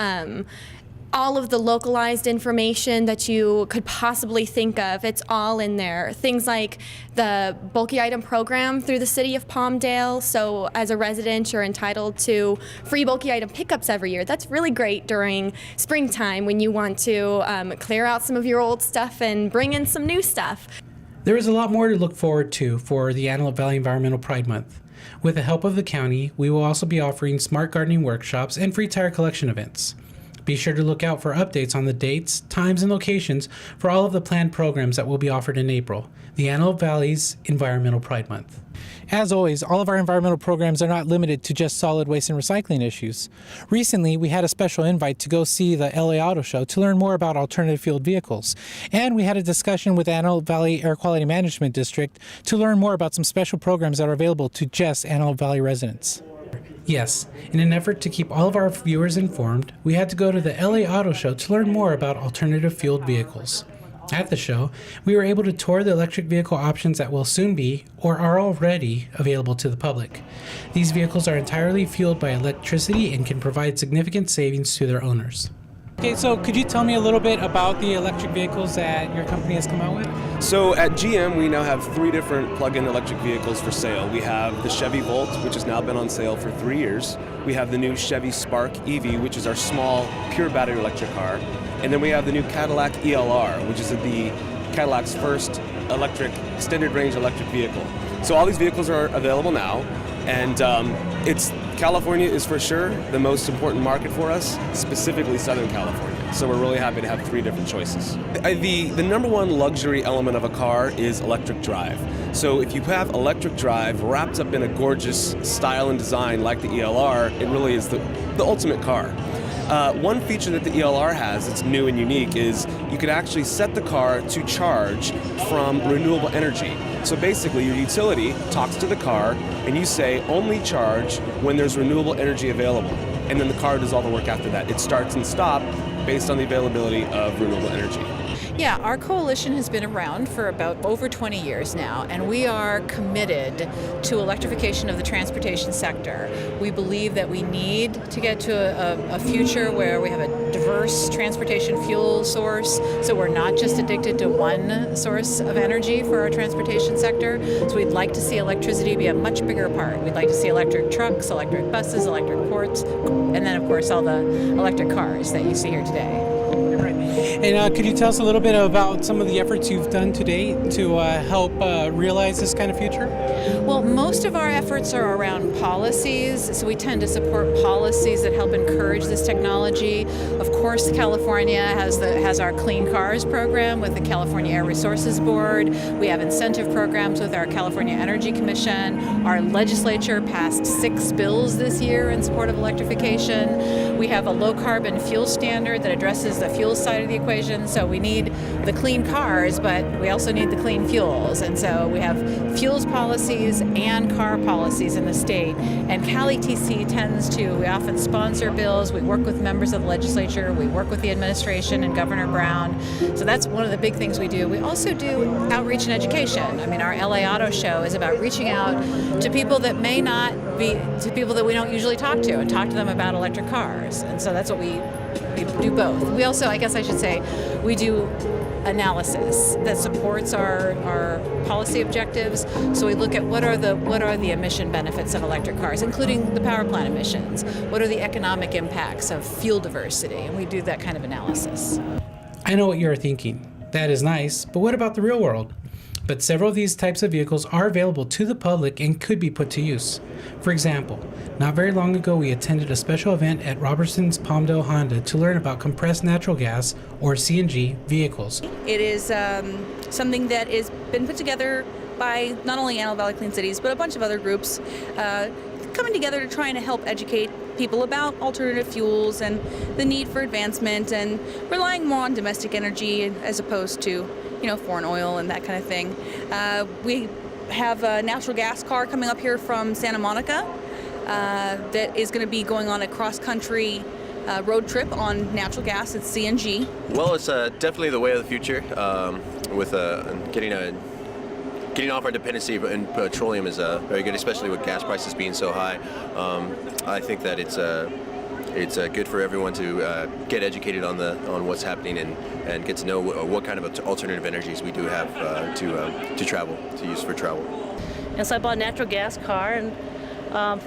all of the localized information that you could possibly think of. It's all in there. Things like the bulky item program through the City of Palmdale. So as a resident, you're entitled to free bulky item pickups every year. That's really great during springtime when you want to clear out some of your old stuff and bring in some new stuff. There is a lot more to look forward to for the Antelope Valley Environmental Pride Month. With the help of the county, we will also be offering smart gardening workshops and free tire collection events. Be sure to look out for updates on the dates, times, and locations for all of the planned programs that will be offered in April, the Antelope Valley's Environmental Pride Month. As always, all of our environmental programs are not limited to just solid waste and recycling issues. Recently, we had a special invite to go see the LA Auto Show to learn more about alternative fueled vehicles. And we had a discussion with Antelope Valley Air Quality Management District to learn more about some special programs that are available to just Antelope Valley residents. Yes, in an effort to keep all of our viewers informed, we had to go to the LA Auto Show to learn more about alternative fueled vehicles. At the show, we were able to tour the electric vehicle options that will soon be, or are already, available to the public. These vehicles are entirely fueled by electricity and can provide significant savings to their owners. Okay, so could you tell me a little bit about the electric vehicles that your company has come out with? So at GM, we now have 3 different plug-in electric vehicles for sale. We have the Chevy Volt, which has now been on sale for 3 years. We have the new Chevy Spark EV, which is our small, pure battery electric car. And then we have the new Cadillac ELR, which is the Cadillac's first electric, extended range electric vehicle. So all these vehicles are available now, and California is for sure the most important market for us, specifically Southern California. So we're really happy to have 3 different choices. The number one luxury element of a car is electric drive. So if you have electric drive wrapped up in a gorgeous style and design like the ELR, it really is the ultimate car. One feature that the ELR has that's new and unique is you can actually set the car to charge from renewable energy. So basically your utility talks to the car and you say only charge when there's renewable energy available. And then the car does all the work after that. It starts and stops based on the availability of renewable energy. Yeah, our coalition has been around for about over 20 years now, and we are committed to electrification of the transportation sector. We believe that we need to get to a future where we have a diverse transportation fuel source, so we're not just addicted to one source of energy for our transportation sector. So we'd like to see electricity be a much bigger part. We'd like to see electric trucks, electric buses, electric ports, and then of course all the electric cars that you see here today. And could you tell us a little bit about some of the efforts you've done to date to help realize this kind of future? Well, most of our efforts are around policies, so we tend to support policies that help encourage this technology. Of course, California has our Clean Cars program with the California Air Resources Board. We have incentive programs with our California Energy Commission. Our legislature passed 6 bills this year in support of electrification. We have a low carbon fuel standard that addresses the fuel side of the equation. So we need the clean cars, but we also need the clean fuels. And so we have fuels policies and car policies in the state. And CaliTC tends to, we often sponsor bills. We work with members of the legislature. We work with the administration and Governor Brown. So that's one of the big things we do. We also do outreach and education. I mean, our LA Auto Show is about reaching out to people that may not be, to people that we don't usually talk to and talk to them about electric cars. And so that's what we do both. We also, I guess I should say, we do analysis that supports our policy objectives. So we look at what are the emission benefits of electric cars, including the power plant emissions. What are the economic impacts of fuel diversity? And we do that kind of analysis. I know what you're thinking. That is nice, but what about the real world? But several of these types of vehicles are available to the public and could be put to use. For example, not very long ago we attended a special event at Robertson's Palmdale Honda to learn about compressed natural gas, or CNG, vehicles. It is something that has been put together by not only Antelope Valley Clean Cities, but a bunch of other groups. coming together to try and help educate people about alternative fuels and the need for advancement and relying more on domestic energy as opposed to, foreign oil and that kind of thing. We have a natural gas car coming up here from Santa Monica that is going to be going on a cross-country road trip on natural gas. It's CNG. Well, it's definitely the way of the future. With getting off our dependency in petroleum is very good, especially with gas prices being so high. I think that it's good for everyone to get educated on what's happening and get to know what kind of alternative energies we do have to use for travel. And so I bought a natural gas car, and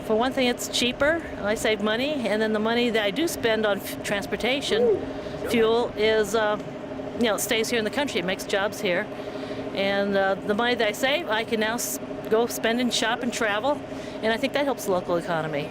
for one thing, it's cheaper. I save money, and then the money that I do spend on transportation fuel is, it stays here in the country. It makes jobs here. And the money that I save, I can now go spend and shop and travel, and I think that helps the local economy.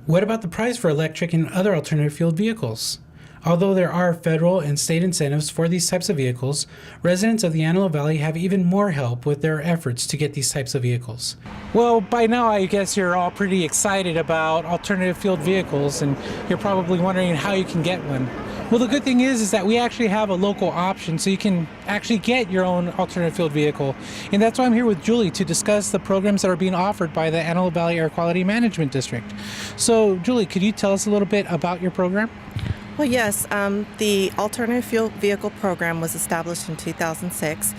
What about the price for electric and other alternative fueled vehicles? Although there are federal and state incentives for these types of vehicles, residents of the Antelope Valley have even more help with their efforts to get these types of vehicles. Well, by now I guess you're all pretty excited about alternative fueled vehicles, and you're probably wondering how you can get one. Well, the good thing is that we actually have a local option, so you can actually get your own alternative fueled vehicle. And that's why I'm here with Julie to discuss the programs that are being offered by the Antelope Valley Air Quality Management District. So, Julie, could you tell us a little bit about your program? Well, yes. The Alternative Fuel Vehicle Program was established in 2006,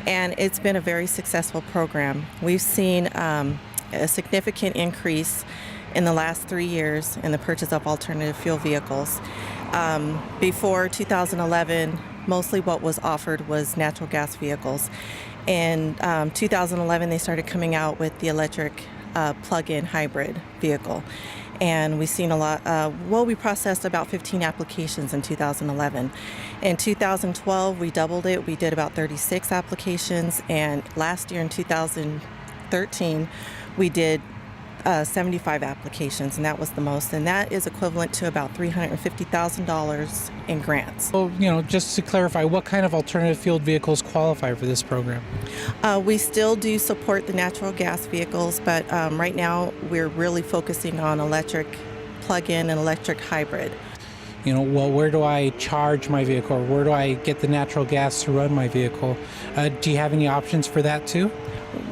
and it's been a very successful program. We've seen a significant increase in the last 3 years in the purchase of alternative fuel vehicles. Before 2011, mostly what was offered was natural gas vehicles. In 2011, they started coming out with the electric plug-in hybrid vehicle. And we've seen a lot, we processed about 15 applications in 2011. In 2012, we doubled it. We did about 36 applications. And last year in 2013, we did 75 applications, and that was the most, and that is equivalent to about $350,000 in grants. So, just to clarify, what kind of alternative fueled vehicles qualify for this program? We still do support the natural gas vehicles, but right now we're really focusing on electric plug-in and electric hybrid. Where do I charge my vehicle, or where do I get the natural gas to run my vehicle? Do you have any options for that too?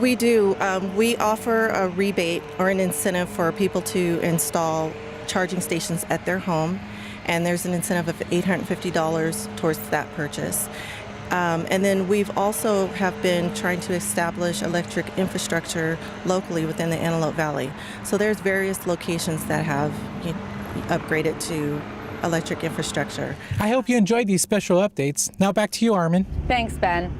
We do. We offer a rebate or an incentive for people to install charging stations at their home, and there's an incentive of $850 towards that purchase. And then we've also have been trying to establish electric infrastructure locally within the Antelope Valley. So there's various locations that have upgraded to electric infrastructure. I hope you enjoyed these special updates. Now back to you, Armin. Thanks, Ben.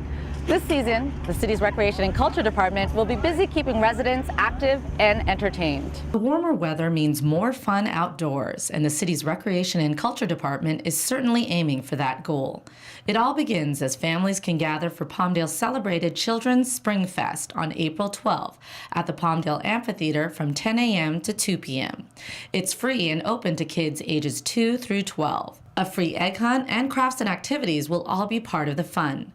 This season, the city's Recreation and Culture Department will be busy keeping residents active and entertained. The warmer weather means more fun outdoors, and the city's Recreation and Culture Department is certainly aiming for that goal. It all begins as families can gather for Palmdale's celebrated Children's Spring Fest on April 12 at the Palmdale Amphitheater from 10 a.m. to 2 p.m. It's free and open to kids ages 2 through 12. A free egg hunt and crafts and activities will all be part of the fun.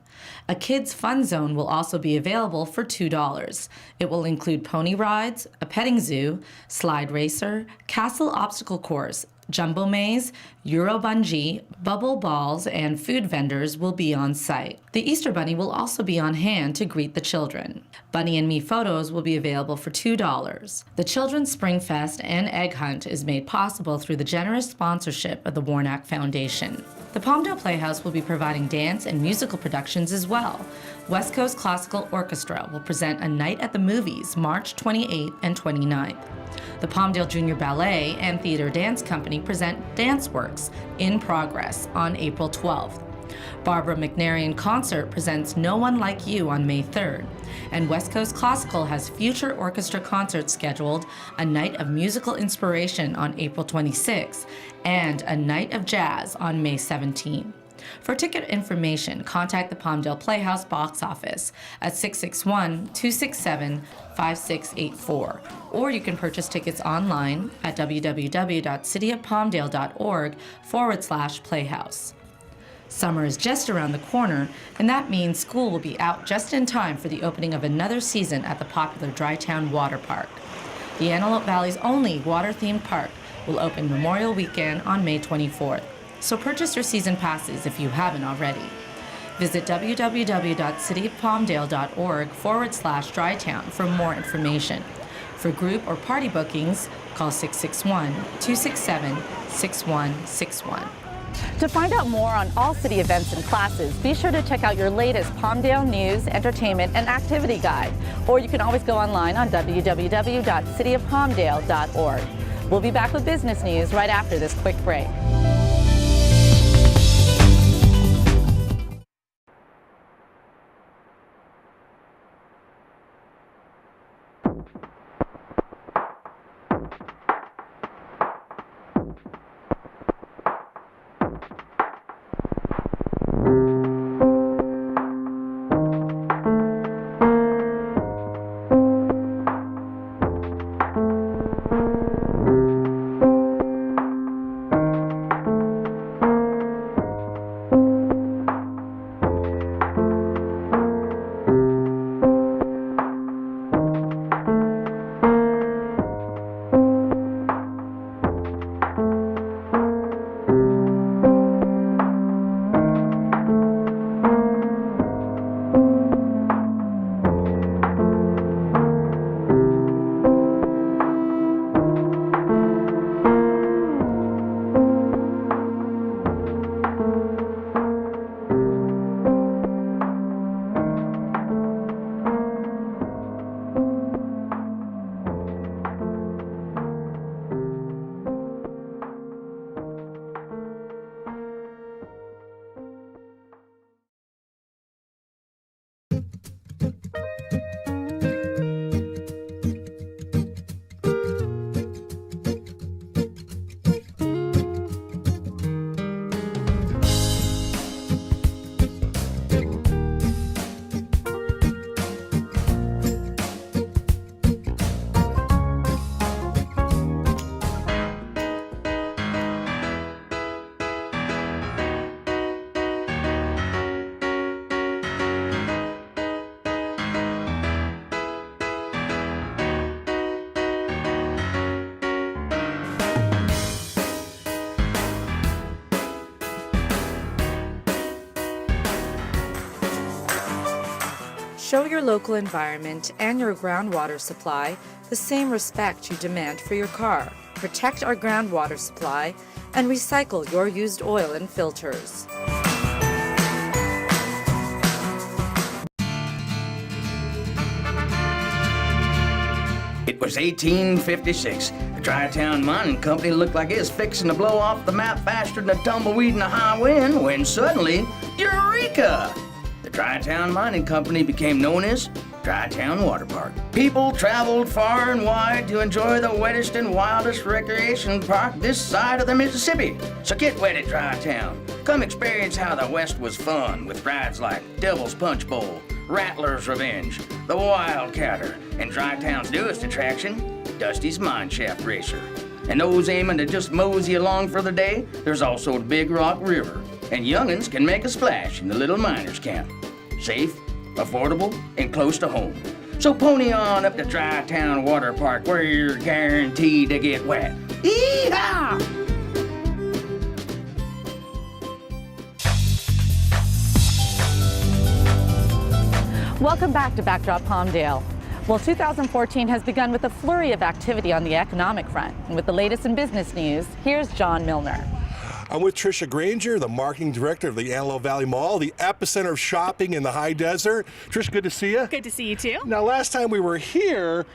A kids' fun zone will also be available for $2. It will include pony rides, a petting zoo, slide racer, castle obstacle course, jumbo maze, Euro bungee, bubble balls, and food vendors will be on site. The Easter Bunny will also be on hand to greet the children. Bunny and Me photos will be available for $2. The Children's Spring Fest and Egg Hunt is made possible through the generous sponsorship of the Warnock Foundation. The Palmdale Playhouse will be providing dance and musical productions as well. West Coast Classical Orchestra will present A Night at the Movies March 28th and 29th. The Palmdale Junior Ballet and Theater Dance Company present Dance Works in Progress on April 12th. Barbara McNary Concert presents No One Like You on May 3rd. And West Coast Classical has future orchestra concerts scheduled, a night of musical inspiration on April 26th, and a night of jazz on May 17th. For ticket information, contact the Palmdale Playhouse box office at 661-267-5684, or you can purchase tickets online at www.cityofpalmdale.org/playhouse. Summer is just around the corner, and that means school will be out just in time for the opening of another season at the popular Drytown Water Park. the Antelope Valley's only water-themed park, will open Memorial Weekend on May 24th. So purchase your season passes if you haven't already. Visit www.cityofpalmdale.org/drytown for more information. For group or party bookings, call 661-267-6161. To find out more on all city events and classes, be sure to check out your latest Palmdale news, entertainment, and activity guide. Or you can always go online on www.cityofpalmdale.org. We'll be back with business news right after this quick break. Show your local environment and your groundwater supply the same respect you demand for your car. Protect our groundwater supply and recycle your used oil and filters. It was 1856. The Tri-Town Mining Company looked like it was fixing to blow off the map faster than a tumbleweed in a high wind when suddenly, eureka! The Tri-Town Mining Company became known as Tri-Town Water Park. People traveled far and wide to enjoy the wettest and wildest recreation park this side of the Mississippi. So get wet at Tri-Town. Come experience how the West was fun with rides like Devil's Punch Bowl, Rattler's Revenge, the Wildcatter, and Tri-Town's newest attraction, Dusty's Mineshaft Racer. And those aiming to just mosey along for the day, there's also the Big Rock River. And young'uns can make a splash in the Little Miners Camp. Safe, affordable, and close to home. So pony on up to Tri-Town Water Park where you're guaranteed to get wet. Yee-haw! Welcome back to Backdrop Palmdale. Well, 2014 has begun with a flurry of activity on the economic front. And with the latest in business news, here's John Milner. I'm with Tricia Granger, the marketing director of the Antelope Valley Mall, the epicenter of shopping in the high desert. Trish, good to see you. Good to see you too. Now, last time we were here,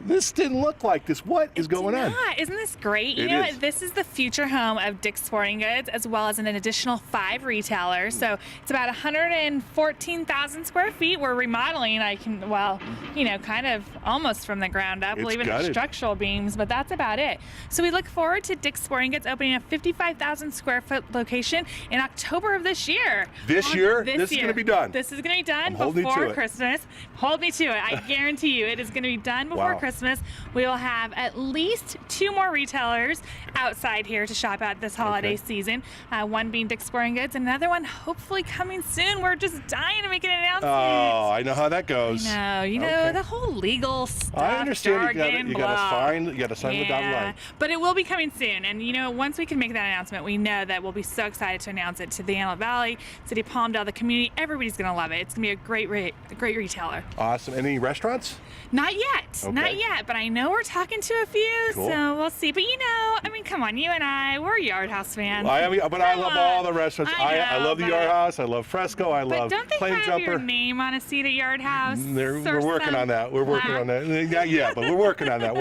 this didn't look like this. What is going on? Isn't this great? You know what? This is the future home of Dick's Sporting Goods, as well as an additional 5 retailers. So it's about 114,000 square feet. We're remodeling, kind of almost from the ground up. We'll even have structural beams, but that's about it. So we look forward to Dick's Sporting Goods opening a 55,000 square foot location in October of this year. This year? This is going to be done. This is going to be done before Christmas. Hold me to it. I guarantee you it is going to be done before Christmas, we will have at least 2 more retailers outside here to shop at this holiday season. One being Dick's Sporting Goods, another one hopefully coming soon. We're just dying to make an announcement. Oh, I know how that goes. No, you know, the whole legal stuff. I understand. You got to sign the dotted line. But it will be coming soon. And you know, once we can make that announcement, we know that we'll be so excited to announce it to the Antelope Valley, City of Palmdale, the community. Everybody's going to love it. It's going to be a great retailer. Awesome. Any restaurants? Not yet. Not yet. But I know we're talking to a few, so we'll see. But you know, I mean, come on, you and I, we're Yard House fans. I love all the restaurants. I love the Yard House. I love Fresco. I love don't they Flame have Jumper. your name on a seat at Yard House? We're working on that. We're working on that. Yeah, but we're working on that.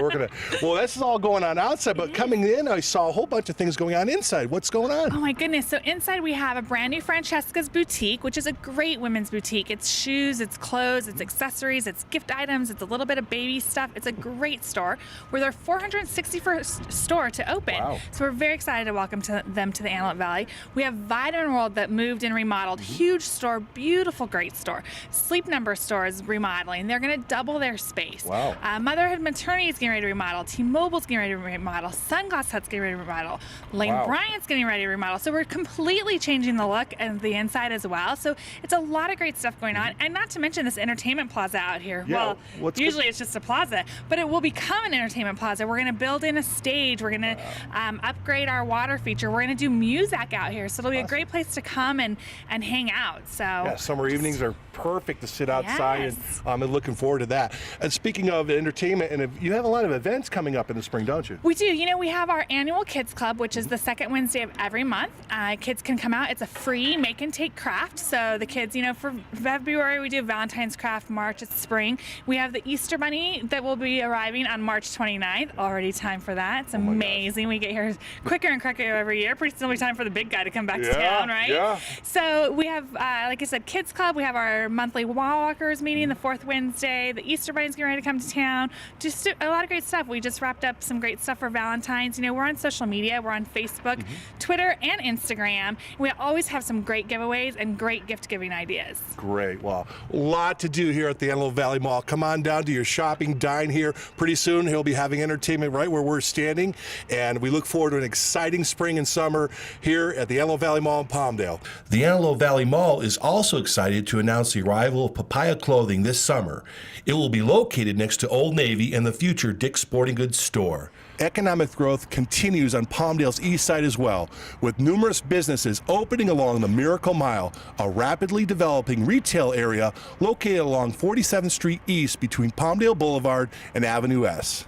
Well, this is all going on outside, but coming in, I saw a whole bunch of things going on inside. What's going on? Oh my goodness. So inside we have a brand new Francesca's Boutique, which is a great women's boutique. It's shoes, it's clothes, it's accessories, it's gift items, it's a little bit of baby stuff. It's a great store. We're their 461st store to open. Wow. So we're very excited to welcome them to the Antelope Valley. We have Vitamin World that moved and remodeled. Huge store, beautiful, great store. Sleep Number store is remodeling. They're going to double their space. Wow. Motherhood Maternity is getting ready to remodel. T-Mobile's getting ready to remodel. Sunglass Hut's getting ready to remodel. Lane Bryant's getting ready to remodel. So we're completely changing the look and the inside as well. So it's a lot of great stuff going on. And not to mention this entertainment plaza out here. Yeah, well, usually it's just a plaza, but it will become an entertainment plaza. We're going to build in a stage. We're going to upgrade our water feature. We're going to do music out here. So it'll be a great place to come and hang out. So yeah, summer evenings are perfect to sit outside, and I'm looking forward to that. And speaking of entertainment, and you have a lot of events coming up in the spring, don't you? We do. You know, we have our annual Kids Club, which is the second Wednesday of every month. Kids can come out. It's a free make and take craft. So the kids, you know, for February we do Valentine's craft, March it's spring. We have the Easter Bunny that will be arriving on March 29th. Already time for that. It's amazing. We get here quicker and quicker every year. Pretty soon it'll be time for the big guy to come back to town, right? Yeah. So we have, like I said, Kids Club. We have our monthly Wall Walkers meeting the fourth Wednesday. The Easter Bunny's getting ready to come to town. Just a lot of great stuff. We just wrapped up some great stuff for Valentine's. You know, we're on social media. We're on Facebook, Twitter, and Instagram. We always have some great giveaways and great gift giving ideas. Great. Well, a lot to do here at the Antelope Valley Mall. Come on down to your shopping, dine here. Pretty soon he'll be having entertainment right where we're standing, and we look forward to an exciting spring and summer here at the Antelope Valley Mall in Palmdale. The Antelope Valley Mall is also excited to announce the arrival of Papaya Clothing this summer. It will be located next to Old Navy and the future Dick's Sporting Goods store. Economic growth continues on Palmdale's east side as well, with numerous businesses opening along the Miracle Mile, a rapidly developing retail area located along 47th Street East between Palmdale Boulevard and Avenue S.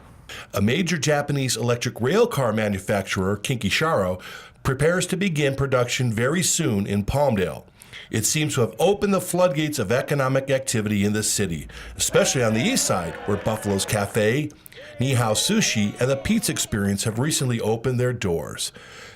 A major Japanese electric rail car manufacturer, Kinkisharo, prepares to begin production very soon in Palmdale. It seems to have opened the floodgates of economic activity in the city, especially on the east side, where Buffalo's Cafe, Nihao Sushi, and the Pizza Experience have recently opened their doors.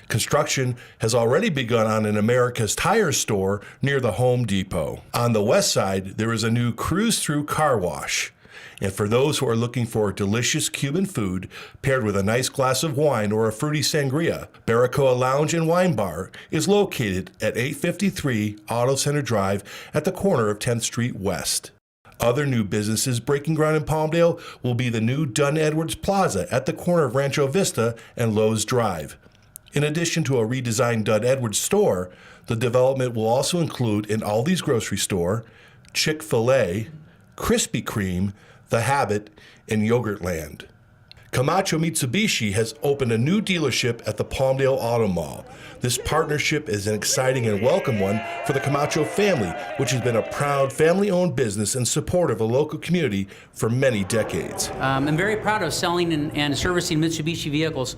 Construction has already begun on an America's Tire store near the Home Depot. On the west side, there is a new cruise-through car wash. And for those who are looking for delicious Cuban food paired with a nice glass of wine or a fruity sangria, Barbacoa Lounge and Wine Bar is located at 853 Auto Center Drive at the corner of 10th Street West. Other new businesses breaking ground in Palmdale will be the new Dunn Edwards Plaza at the corner of Rancho Vista and Lowe's Drive. In addition to a redesigned Dunn Edwards store, the development will also include an Aldi's grocery store, Chick-fil-A, Krispy Kreme, The Habit, and Yogurtland. Camacho Mitsubishi has opened a new dealership at the Palmdale Auto Mall. This partnership is an exciting and welcome one for the Camacho family, which has been a proud family-owned business and support of the local community for many decades. I'm very proud of selling and servicing Mitsubishi vehicles.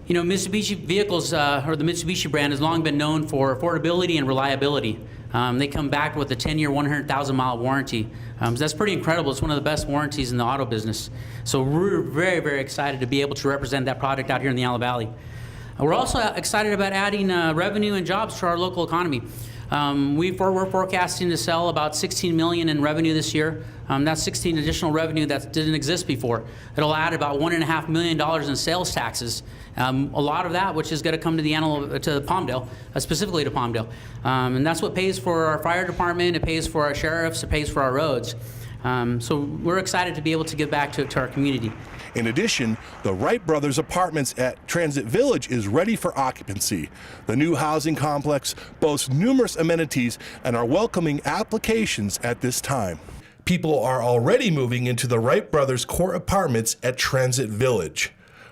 You know, Mitsubishi vehicles, or the Mitsubishi brand, has long been known for affordability and reliability. They come back with a 10-year, 100,000-mile warranty. So that's pretty incredible. It's one of the best warranties in the auto business. So we're very, very excited to be able to represent that product out here in the Antelope Valley. We're also excited about adding revenue and jobs to our local economy. We're forecasting to sell about $16 million in revenue this year. That's 16 additional revenue that didn't exist before. It'll add about $1.5 million in sales taxes. A lot of that, which is going to come to the Palmdale, specifically to Palmdale, and that's what pays for our fire department. It pays for our sheriffs. It pays for our roads. So we're excited to be able to give back to our community. In addition, the Wright Brothers Apartments at Transit Village is ready for occupancy. The new housing complex boasts numerous amenities and are welcoming applications at this time. People are already moving into the Wright Brothers Core Apartments at Transit Village.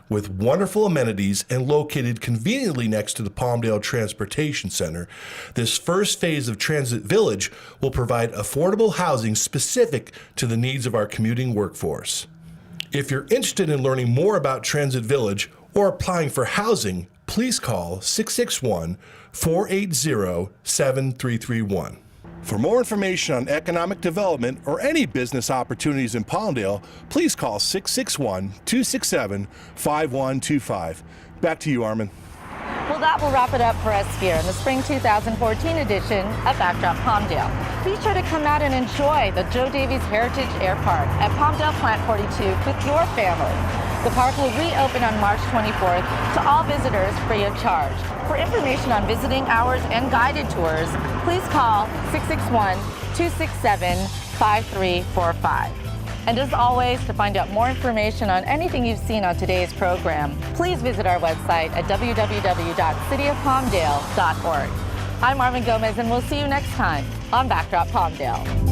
With wonderful amenities and located conveniently next to the Palmdale Transportation Center, this first phase of Transit Village will provide affordable housing specific to the needs of our commuting workforce. If you're interested in learning more about Transit Village or applying for housing, please call 661-480-7331. For more information on economic development or any business opportunities in Palmdale, please call 661-267-5125. Back to you, Armin. Well, that will wrap it up for us here in the Spring 2014 edition of Backdrop Palmdale. Be sure to come out and enjoy the Joe Davies Heritage Air Park at Palmdale Plant 42 with your family. The park will reopen on March 24th to all visitors free of charge. For information on visiting hours and guided tours, please call 661-267-5345. And as always, to find out more information on anything you've seen on today's program, please visit our website at www.cityofpalmdale.org. I'm Armin Gomez, and we'll see you next time on Backdrop Palmdale.